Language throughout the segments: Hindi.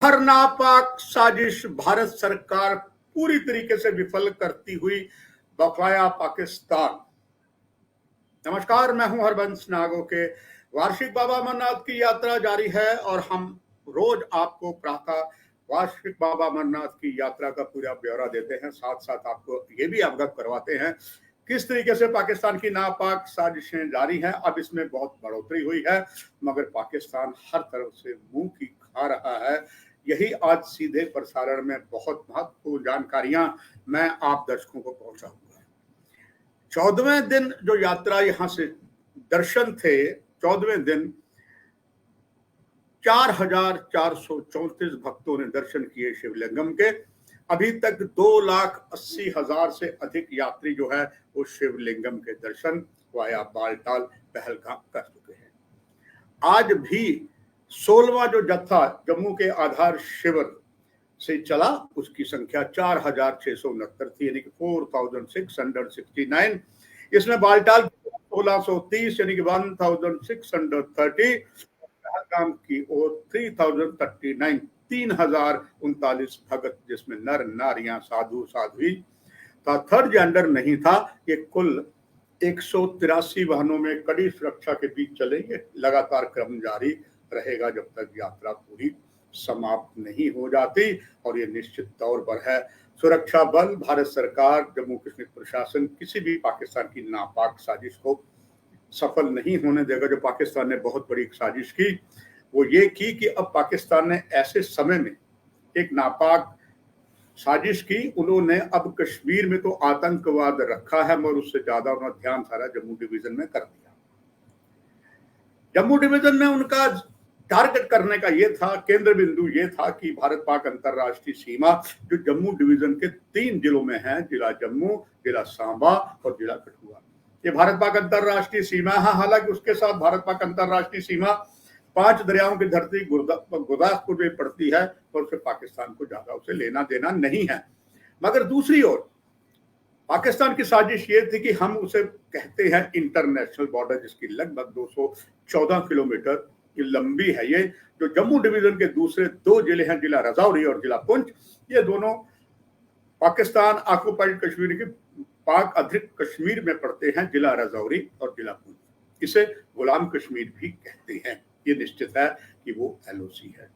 हर नापाक साजिश भारत सरकार पूरी तरीके से विफल करती हुई बकाया पाकिस्तान। नमस्कार, मैं हूं हरबंस नागो के। वार्षिक बाबा अमरनाथ की यात्रा जारी है और हम रोज आपको प्रातः वार्षिक बाबा अमरनाथ की यात्रा का पूरा ब्यौरा देते हैं। साथ साथ आपको ये भी अवगत करवाते हैं किस तरीके से पाकिस्तान की नापाक साजिशें जारी हैं। अब इसमें बहुत बढ़ोतरी हुई है, मगर पाकिस्तान हर तरफ से मुंह की खा रहा है। यही आज सीधे प्रसारण में बहुत महत्वपूर्ण जानकारियां मैं आप दर्शकों को पहुंचाऊंगा। 14वें दिन जो यात्रा यहां से दर्शन थे, 14वें दिन 4,434 भक्तों ने दर्शन किए शिवलिंगम के। अभी तक 2,80,000 से अधिक यात्री जो है वो शिवलिंगम के दर्शन वाया बालटाल पहलगाम कर चुके हैं। आज भी 16वां जो जत्था जम्मू के आधार शिविर से चला, उसकी संख्या 4,669 थी, यानी कि 4,669। इसमें बालटाल 1,630 यानी कि 1,630, पहलगाम की ओर 3,039, 3,039 भगत, जिसमें नर नारियां साधु साध्वी था, थर्ड जेंडर नहीं था। ये कुल 183 वाहनों में कड़ी सुरक्षा के बीच चले। ये लगातार क्रम जारी रहेगा जब तक यात्रा पूरी समाप्त नहीं हो जाती, और ये निश्चित तौर पर है। सुरक्षा बल, भारत सरकार, जम्मू कश्मीर प्रशासन किसी भी पाकिस्तान की नापाक साजिश को सफल नहीं होने देगा। जो पाकिस्तान ने बहुत बड़ी साजिश की वो ये की कि अब पाकिस्तान ने ऐसे समय में एक नापाक साजिश की। उन्होंने अब कश्मीर में तो आतंकवाद रखा है, मगर उससे ज्यादा उन्होंने ध्यान सारा जम्मू डिवीजन में कर दिया। जम्मू डिवीजन में उनका टारगेट करने का ये था, केंद्र बिंदु ये था कि भारत पाक अंतरराष्ट्रीय सीमा जो जम्मू डिवीजन के 3 जिलों में है, जिला जम्मू, जिला सांबा और जिला कठुआ, ये भारत पाक अंतरराष्ट्रीय सीमा है। हालांकि उसके साथ भारत पाक अंतरराष्ट्रीय सीमा 5 दरियाओं की धरती गुरदासपुर में पड़ती है, और उससे पाकिस्तान को ज्यादा उसे लेना देना नहीं है। मगर दूसरी ओर पाकिस्तान की साजिश ये थी कि हम उसे कहते हैं इंटरनेशनल बॉर्डर, जिसकी लगभग 214 किलोमीटर लंबी है। ये जो जम्मू डिवीजन के दूसरे 2 जिले हैं, जिला रजौरी और जिला पुंछ, ये दोनों पाकिस्तान ऑक्युपाइड कश्मीर के पाक अधिकृत कश्मीर में पड़ते हैं, जिला रजौरी और जिला पुंछ। इसे गुलाम कश्मीर भी कहते हैं। ये निश्चित है कि वो LOC है।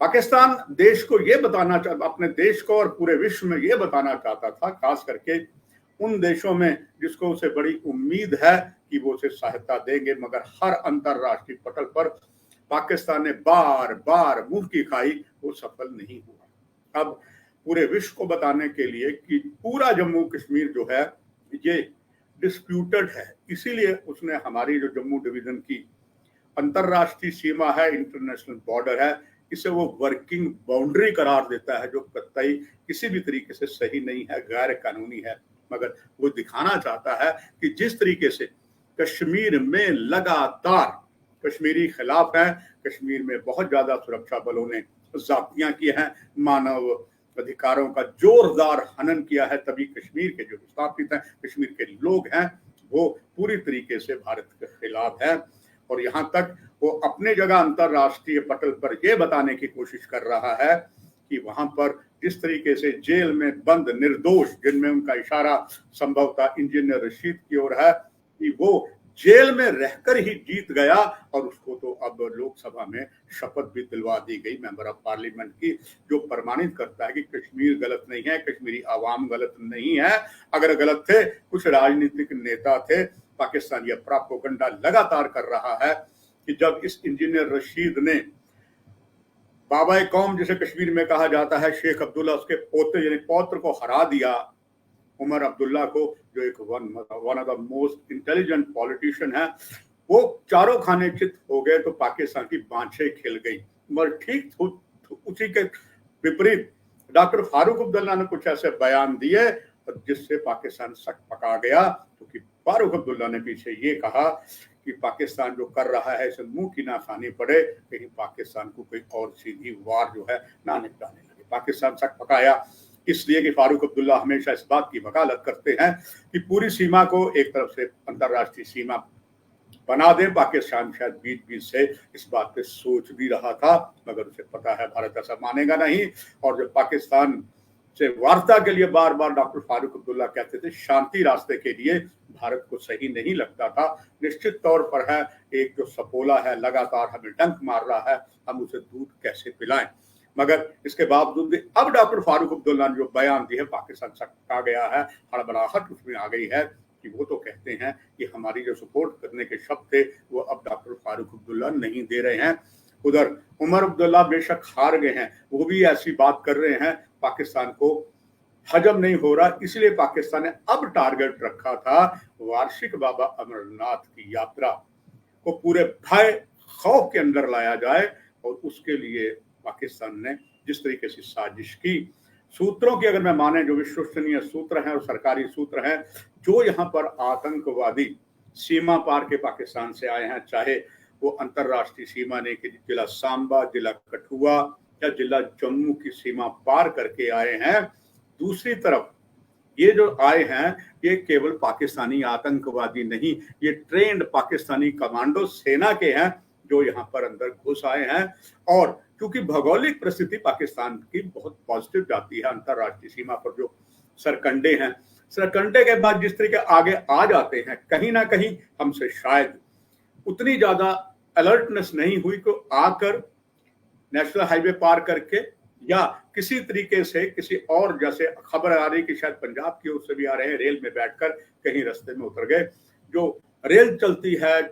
पाकिस्तान देश को ये बताना चाहता, अपने देश को और पूरे विश्व में ये बताना चाहता था, खास करके उन देशों में जिसको उसे बड़ी उम्मीद है कि वो उसे सहायता देंगे, मगर हर अंतरराष्ट्रीय पटल पर पाकिस्तान ने बार बार मुंह की खाई, वो सफल नहीं हुआ। अब पूरे विश्व को बताने के लिए कि पूरा जम्मू कश्मीर जो है ये डिस्प्यूटेड है, इसीलिए उसने हमारी जो जम्मू डिवीजन की अंतरराष्ट्रीय सीमा है, इंटरनेशनल बॉर्डर है, इसे वो वर्किंग बाउंड्री करार देता है, जो कतई किसी भी तरीके से सही नहीं है, गैर कानूनी है। मगर वो दिखाना चाहता है कि जिस तरीके से कश्मीर में लगातार कश्मीरी खिलाफ है, कश्मीर में बहुत ज्यादा सुरक्षा बलों ने ज्यादतियां की हैं, मानव अधिकारों का जोरदार हनन किया है, तभी कश्मीर के जो विस्थापित हैं, कश्मीर के लोग हैं, वो पूरी तरीके से भारत के खिलाफ है। और यहाँ तक वो अपने जगह अंतरराष्ट्रीय पटल पर यह बताने की कोशिश कर रहा है कि वहां पर जिस तरीके से जेल में बंद निर्दोष, जिनमें उनका इशारा संभवतः इंजीनियर रशीद की ओर है, कि वो जेल में रहकर ही जीत गया, और उसको तो अब लोकसभा में शपथ भी दिलवा दी गई मेंबर ऑफ पार्लियामेंट की, जो प्रमाणित करता है कि कश्मीर गलत नहीं है, कश्मीरी आवाम गलत नहीं है। अगर गलत थे, कुछ राजनीतिक नेता थे। पाकिस्तान यह प्रोपेगेंडा लगातार कर रहा है कि जब इस इंजीनियर रशीद ने बाबाए कौम, जिसे कश्मीर में कहा जाता है, शेख अब्दुल्ला, उसके पोते यानी पौत्र को हरा दिया, उमर अब्दुल्ला को, जो एक one of the most intelligent politician है, वो चारों खाने चित हो गए, तो पाकिस्तान की बाँछें खिल गई। मगर ठीक उसी के विपरीत डॉक्टर फारूक अब्दुल्ला ने कुछ ऐसे बयान दिए जिससे पाकिस्तान सक पका गया, क्योंकि फारूक अब्दुल्ला ने पीछे ये कहा कि पाकिस्तान जो कर रहा है इसे मुंह की ना खानी पड़े, कहीं पाकिस्तान को कोई और सीधी वार जो है ना निपटाने लगे। पाकिस्तान सक पकाया इसलिए कि फारूक अब्दुल्ला हमेशा इस बात की वकालत करते हैं कि पूरी सीमा को, एक तरफ से अंतरराष्ट्रीय सीमा बना दें। पाकिस्तान शायद बीच बीच से इस बात पे सोच भी रहा था, मगर उसे पता है भारत ऐसा मानेगा नहीं। और जब पाकिस्तान से वार्ता के लिए बार बार डॉक्टर फारूक अब्दुल्ला कहते थे शांति रास्ते के लिए, भारत को सही नहीं लगता था। निश्चित तौर पर है एक जो सपोला है लगातार हमें डंक मार रहा है, हम उसे दूध कैसे पिलाएं। मगर इसके बावजूद भी अब डॉक्टर फारूक अब्दुल्ला ने जो बयान दिए पाकिस्तान सख्त आ गया है, हड़बड़ाहट उसमें आ गई है कि वो तो कहते हैं कि हमारी जो सपोर्ट करने के शब्द थे वो अब डॉक्टर फारूक अब्दुल्ला नहीं दे रहे हैं। उधर उमर अब्दुल्ला बेशक हार गए हैं, वो भी ऐसी बात कर रहे हैं, पाकिस्तान को हजम नहीं हो रहा, इसलिए पाकिस्तान ने अब टारगेट रखा था वार्षिक बाबा अमरनाथ की यात्रा को पूरे भय खौफ के अंदर लाया जाए। और उसके लिए पाकिस्तान ने जिस तरीके से साजिश की, सूत्रों की अगर मैं माने, जो विश्वसनीय सूत्र हैं और सरकारी सूत्र हैं, जो यहाँ पर आतंकवादी सीमा पार के पाकिस्तान से आए हैं, चाहे वो अंतरराष्ट्रीय सीमा ने कि जिला सांबा, जिला कठुआ या जिला जम्मू की सीमा पार करके आए हैं, दूसरी तरफ ये जो आए हैं ये केवल पाकिस्तानी आतंकवादी नहीं, ये ट्रेंड पाकिस्तानी कमांडो सेना के हैं जो यहाँ पर अंदर घुस आए हैं। और क्योंकि भौगोलिक परिस्थिति पाकिस्तान की बहुत पॉजिटिव जाती है, अंतरराष्ट्रीय सीमा पर जो सरकंडे हैं, सरकंडे के बाद जिस तरीके आगे आ जाते हैं, कहीं ना कहीं हमसे शायद उतनी ज्यादा अलर्टनेस नहीं हुई कि आकर नेशनल हाईवे पार करके या किसी तरीके से किसी और, जैसे खबर आ रही कि शायद पंजाब की ओर से भी आ रहे हैं, रेल में बैठकर कहीं रास्ते में उतर गए। जो रेल चलती है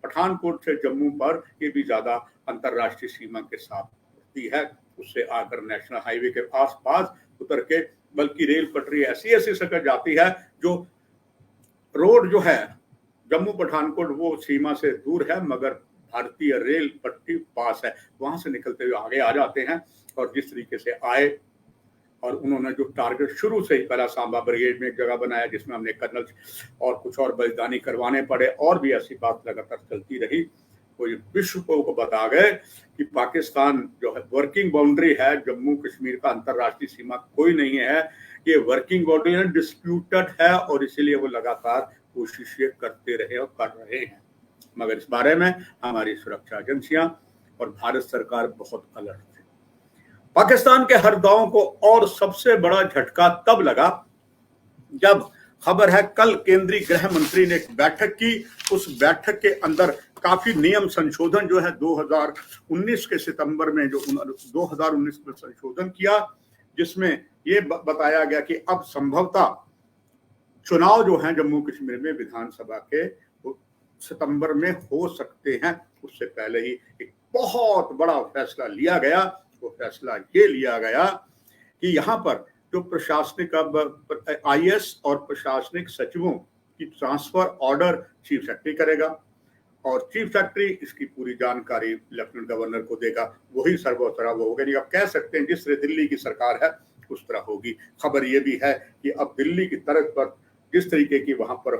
पठानकोट से जम्मू पर, ये भी ज्यादा अंतरराष्ट्रीय सीमा के साथ होती है, उससे आकर नेशनल हाईवे के आसपास उतर के, बल्कि रेल पटरी ऐसी ऐसी सकट जाती है जो रोड जो है जम्मू पठानकोट वो सीमा से दूर है, मगर भारतीय रेल पट्टी पास है, वहां से निकलते हुए आगे आ जाते हैं। और जिस तरीके से आए और उन्होंने जो टारगेट शुरू से ही पहला सांबा ब्रिगेड में एक जगह बनाया जिसमें हमने कर्नल और कुछ और बलिदानी करवाने पड़े, और भी ऐसी बात लगातार चलती रही। वो विश्व को बता गए कि पाकिस्तान जो है वर्किंग बाउंड्री है, जम्मू कश्मीर का अंतरराष्ट्रीय सीमा कोई नहीं है, ये वर्किंग बाउंड्री डिस्प्यूटेड है, और इसीलिए वो लगातार कोशिशें करते रहे और कर रहे हैं। मगर इस बारे में हमारी सुरक्षा एजेंसियां और भारत सरकार बहुत अलर्ट थे। पाकिस्तान के हर गांव को और सबसे बड़ा झटका तब लगा जब खबर है कल केंद्रीय गृह मंत्री ने एक बैठक की, उस बैठक के अंदर काफी नियम संशोधन जो है 2019 के सितंबर में जो 2019 में संशोधन किया, जिसमें ये बताया गया कि अब संभवतः चुनाव जो हैं जम्मू कश्मीर में विधानसभा के वो सितंबर में हो सकते हैं। उससे पहले ही एक बहुत बड़ा फैसला लिया गया। वो फैसला ये लिया गया कि यहाँ पर जो प्रशासनिक अब आईएएस और प्रशासनिक सचिवों की ट्रांसफर ऑर्डर चीफ सेक्रेटरी करेगा, और चीफ सेक्रेटरी इसकी पूरी जानकारी लेफ्टिनेंट गवर्नर को देगा, वही सर्वोत्तरा वो होगा। नहीं, आप कह सकते हैं जिस तरह दिल्ली की सरकार है उस तरह होगी। खबर ये भी है कि अब दिल्ली की तरफ पर जिस तरीके की वहां पर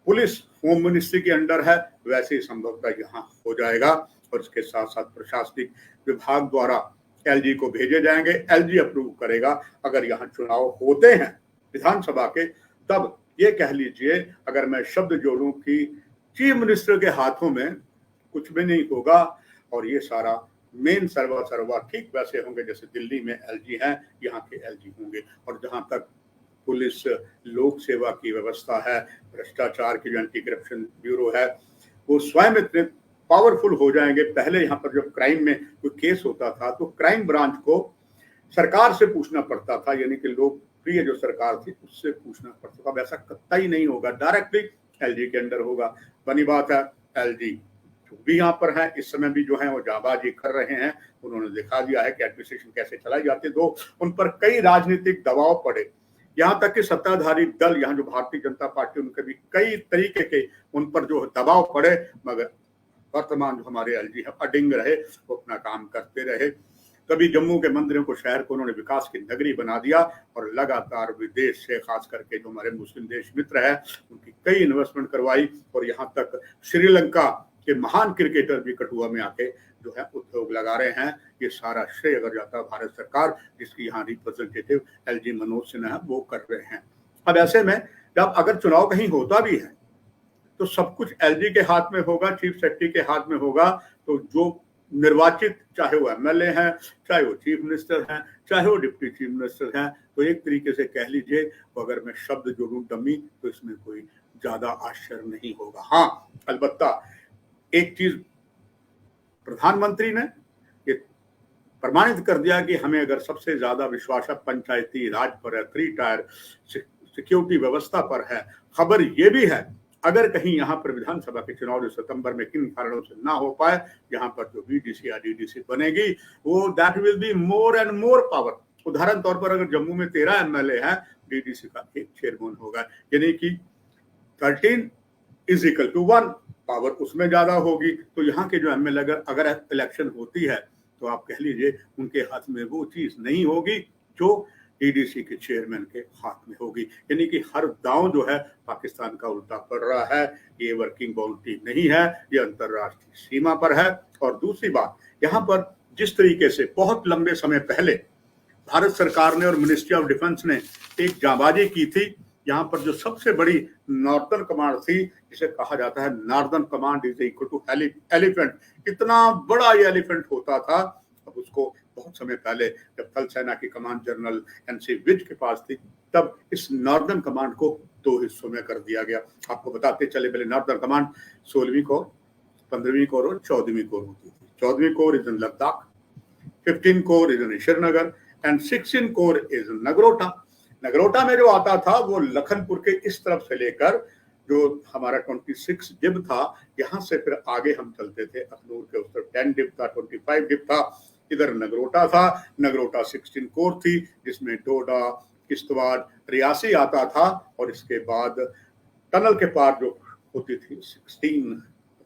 पुलिस होम मिनिस्ट्री के अंडर है, वैसे ही संभवतः यहाँ हो जाएगा। और इसके साथ साथ प्रशासनिक विभाग द्वारा एलजी को भेजे जाएंगे, एलजी अप्रूव करेगा। अगर यहाँ चुनाव होते हैं विधानसभा के, तब ये कह लीजिए, अगर मैं शब्द जोड़ूं कि चीफ मिनिस्टर के हाथों में कुछ भी नहीं होगा, और ये सारा मेन सर्वा ठीक वैसे होंगे जैसे दिल्ली में एलजी हैं, यहाँ के एलजी होंगे। और जहां तक पुलिस लोक सेवा की व्यवस्था है, भ्रष्टाचार की जो एंटी करप्शन ब्यूरो है, वो स्वयं इतने पावरफुल हो जाएंगे। पहले यहाँ पर जब क्राइम में कोई केस होता था तो क्राइम ब्रांच को सरकार से पूछना पड़ता था, यानी कि लोकप्रिय जो सरकार थी उससे पूछना पड़ता था। अब ऐसा कतई नहीं होगा, डायरेक्टली एलजी के अंडर होगा। बनी बात है, एलजी जो भी यहाँ पर है इस समय भी जो है वो जाबाजी कर रहे हैं। उन्होंने दिखा दिया है कि एडमिनिस्ट्रेशन कैसे चलाई जाती है। तो उन पर कई राजनीतिक दबाव पड़े, यहाँ तक कि सत्ताधारी दल, यहाँ जो भारतीय जनता पार्टी, उनके भी कई तरीके के उन पर जो दबाव पड़े, मगर वर्तमान जो हमारे एलजी है अडिंग रहे, वो अपना काम करते रहे। कभी जम्मू के मंदिरों को, शहर को उन्होंने विकास की नगरी बना दिया, और लगातार विदेश से, खास करके जो हमारे मुस्लिम देश मित्र है, उनकी कई इन्वेस्टमेंट करवाई। और यहाँ तक श्रीलंका के महान क्रिकेटर भी कठुआ में आके जो है उद्योग लगा रहे हैं। ये सारा श्रेय अगर जाता है भारत सरकार, जिसकी यहाँ रिप्रेजेंटेटिव एलजी मनोज सिन्हा वो कर रहे हैं। अब ऐसे में जब अगर चुनाव कहीं होता भी है तो सब कुछ एलजी के हाथ में होगा, चीफ सेक्रेटरी के हाथ में होगा। तो जो निर्वाचित, चाहे वो एमएलए हैं, चाहे वो चीफ मिनिस्टर हैं, चाहे वो डिप्टी चीफ मिनिस्टर हैं, तो एक तरीके से कह लीजिए, अगर मैं शब्द जोड़ूं डमी, तो इसमें कोई ज्यादा आश्चर्य नहीं होगा। हाँ, अलबत्ता एक चीज प्रधानमंत्री ने ये प्रमाणित कर दिया कि हमें अगर सबसे ज्यादा विश्वास पंचायती राज पर है, 3 टायर सिक्योरिटी व्यवस्था पर है। खबर ये भी है, अगर कहीं यहाँ पर विधानसभा के चुनाव जो सितंबर में किन कारणों से ना हो पाए, यहाँ पर जो बीडीसी या डीडीसी बनेगी, वो that will be more and more power. उदाहरण तौर पर अगर जम्मू में 13 एमएलए हैं, डीडीसी का एक चेयरमैन होगा, यानी कि 13 इज इक्वल टू 1, पावर उसमें ज्यादा होगी। तो यहाँ के जो एमएलए अगर इलेक्शन होती है, तो आप कह लीजिए उनके हाथ में वो चीज नहीं होगी जो डीडीसी के चेयरमैन के हाथ में होगी। यानी कि हर दांव जो है पाकिस्तान का उल्टा पड़ रहा है। ये वर्किंग बाउंड्री नहीं है, ये अंतरराष्ट्रीय सीमा पर है। और दूसरी बात, यहाँ पर जिस तरीके से बहुत लंबे समय पहले भारत सरकार ने और मिनिस्ट्री ऑफ डिफेंस ने एक जांबाजी की थी, यहाँ पर जो सबसे बड़ी नॉर्दर्न कमांड थी, जिसे कहा जाता है northern command is equal to elephant, इतना बड़ा ये एलिफेंट होता था। अब उसको बहुत समय पहले जब थल सेना की कमांड जनरल एनसी विज के पास थी, तब इस नॉर्दर्न कमांड को 2 हिस्सों में कर दिया गया। आपको बताते चले, पहले नॉर्दर्न कमांड 16वीं कोर, 15वीं कोर और 14वीं कोर होती थी। 14वीं corps is in Ladakh, 15 corps is in Srinagar and 16 corps is in Nagrota. Nagrota में जो आता था वो लखनपुर के इस तरफ से लेकर जो हमारा 26 डिब था, यहाँ से फिर आगे हम चलते थे अखनूर के उस तरफ 10 डिब था, 25 डिब था, इधर नगरोटा था। नगरोटा 16 कोर थी, जिसमें डोडा, किश्तवाड़, रियासी आता था। और इसके बाद टनल के पार जो होती थी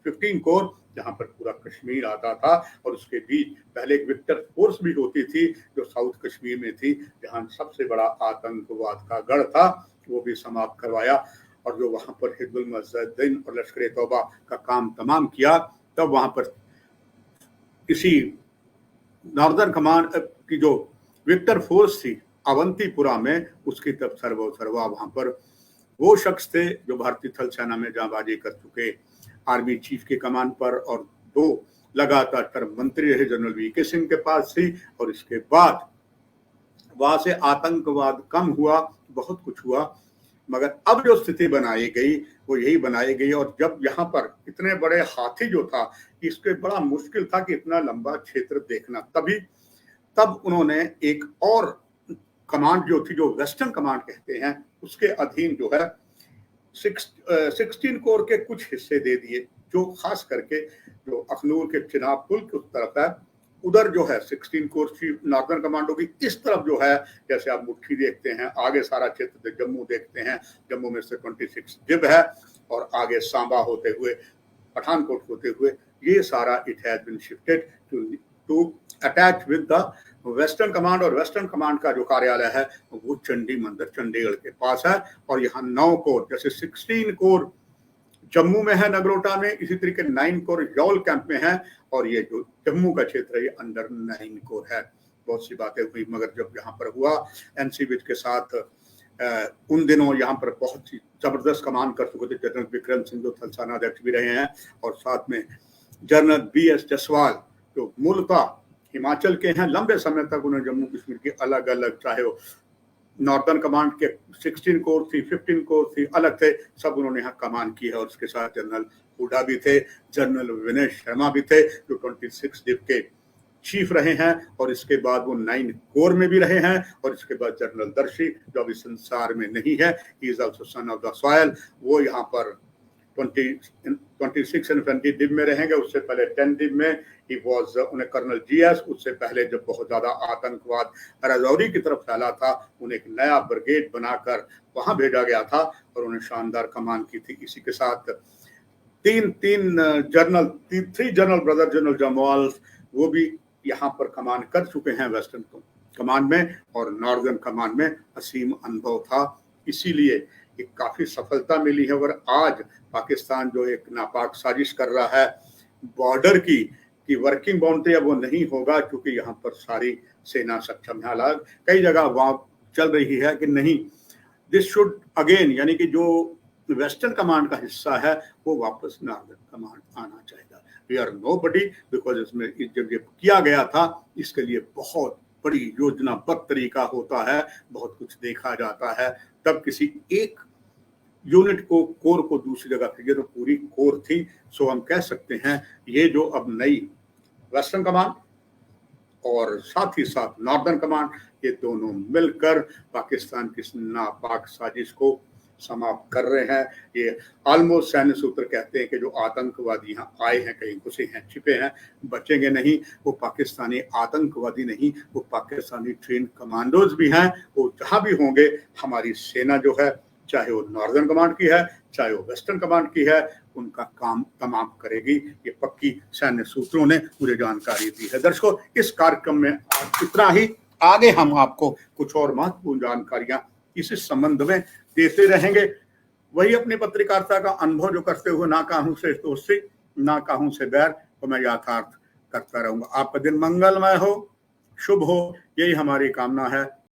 15 कोर, जहाँ पर पूरा कश्मीर आता था। और उसके बीच पहले एक विक्टर फोर्स भी होती थी जो साउथ कश्मीर में थी, जहाँ सबसे बड़ा आतंकवाद का गढ़ था, वो भी समाप्त करवाया। और जो वहां पर हिजबुल मुजाहिदीन और लश्कर तौबा का काम तमाम किया, तब वहां पर इसी नॉर्दर्न कमांड की जो विक्टर फोर्स थी अवंतीपुरा में, उसकी तब सर्वा वहां पर वो शख्स थे जो भारतीय थल सेना में जांबाजी कर चुके, आर्मी चीफ के कमान पर, और 2 लगातार टर्म मंत्री रहे, जनरल वीके सिंह के पास थी। और इसके बाद वहां से आतंकवाद कम हुआ, बहुत कुछ हुआ, मगर अब जो स्थिति बनाई गई वो यही बनाई गई। और जब यहाँ पर इतने बड़े हाथी जो था, इसके बड़ा मुश्किल था कि इतना लंबा क्षेत्र देखना, तब उन्होंने एक और कमांड जो थी, जो वेस्टर्न कमांड कहते हैं, उसके अधीन जो है 16 कोर के कुछ हिस्से दे दिए, जो खास करके जो अखनूर के चिनाब पुल की उस तरफ है, उधर जो है 16 कोर की नॉर्दर्न कमांड होगी। इस तरफ जो है, जैसे आप मुट्ठी देखते हैं, आगे सारा क्षेत्र जम्मू देखते हैं, जम्मू में से 26 डिब है, और आगे सांबा होते हुए, पठानकोट होते हुए, ये सारा it has been shifted to attach with the western command. और वेस्टर्न कमांड का जो कार्यालय है वो चंडी मंदिर चंडीगढ़ के पास है। और यहाँ 9 कोर, जैसे 16 कोर जम्मू में है नगरोटा में, इसी तरीके 9 कोर यौल कैंप में है। और ये जो जम्मू का क्षेत्र है ये अंडर 9 कोर है। बहुत सी बातें हुई, मगर जब यहाँ पर हुआ एनसी विज के साथ, उन दिनों यहाँ पर बहुत ही जबरदस्त कमान कर चुके थे जनरल विक्रम सिंह, जो थल सेना अध्यक्ष भी रहे हैं, और साथ में जनरल BS जसवाल, जो मूलतः हिमाचल के हैं। लंबे समय तक उन्होंने जम्मू कश्मीर के अलग अलग, चाहे वो नॉर्दर्न कमांड के 16 कोर थी, 15 कोर थी, अलग थे, सब उन्होंने यहाँ कमान की है। और उसके साथ जनरल हुडा भी थे, जनरल विनय शर्मा भी थे, जो 26 डिब के चीफ रहे हैं। और इसके बाद वो 9 कोर में भी रहे हैं। और इसके बाद जनरल दर्शी, जो अभी संसार में नहीं है, he is also son of the soil, वो यहाँ पर 26 एंड 20 डिब में रहेंगे। उससे पहले 10 डिब में ही वाज, उन्हें कर्नल GS, उससे पहले जब बहुत ज्यादा आतंकवाद राजौरी की तरफ फैला था, उन्हें एक नया ब्रिगेड बनाकर वहां भेजा गया था, और उन्हें शानदार कमान की थी। इसी के साथ 3 जनरल ब्रदर जनरल जमवाल, वो भी यहाँ पर कमान कर चुके हैं वेस्टर्न कमान में, और नॉर्दर्न कमान में असीम अनुभव था, इसीलिए एक काफी सफलता मिली है। और आज पाकिस्तान जो एक नापाक साजिश कर रहा है बॉर्डर की वर्किंग बाउंड्री, अब वो नहीं होगा, क्योंकि यहाँ पर सारी सेना सक्षम है। हालांकि कई जगह वहां चल रही है कि नहीं, दिस शुड अगेन, यानी कि जो वेस्टर्न कमांड का हिस्सा है वो वापस नॉर्दर्न कमांड आना चाहिए। वी आर नोबडी, बिकॉज इसमें जब ये किया गया था इसके लिए बहुत बड़ी योजनाबद्ध तरीका होता है, बहुत कुछ देखा जाता है, तब किसी एक यूनिट को, कोर को दूसरी जगह भेजे तो पूरी कोर थी। सो हम कह सकते हैं ये जो अब नई वेस्टर्न कमांड और साथ ही साथ नॉर्दर्न कमांड, ये दोनों मिलकर पाकिस्तान की नापाक साजिश को समाप्त कर रहे हैं। ये ऑलमोस्ट सैन्य सूत्र कहते हैं कि जो आतंकवादी यहाँ आए हैं, कहीं घुसे हैं, छिपे हैं, बचेंगे नहीं। वो पाकिस्तानी आतंकवादी नहीं, वो पाकिस्तानी ट्रेन कमांडोज भी हैं। वो जहाँ भी होंगे हमारी सेना जो है, चाहे वो नॉर्दर्न कमांड की है चाहे वो वेस्टर्न कमांड की है, उनका काम तमाम करेगी। ये पक्की सैन्य सूत्रों ने मुझे जानकारी दी है। दर्शकों, इस कार्यक्रम में इतना ही। आगे हम आपको कुछ और महत्वपूर्ण जानकारियां इस संबंध में देते रहेंगे। वही अपनी पत्रकारिता का अनुभव जो करते हुए ना काहूं से दोस्ती ना काहूं से बैर तो मैं यथार्थ करता रहूंगा। आपका दिन मंगलमय हो, शुभ हो, यही हमारी कामना है।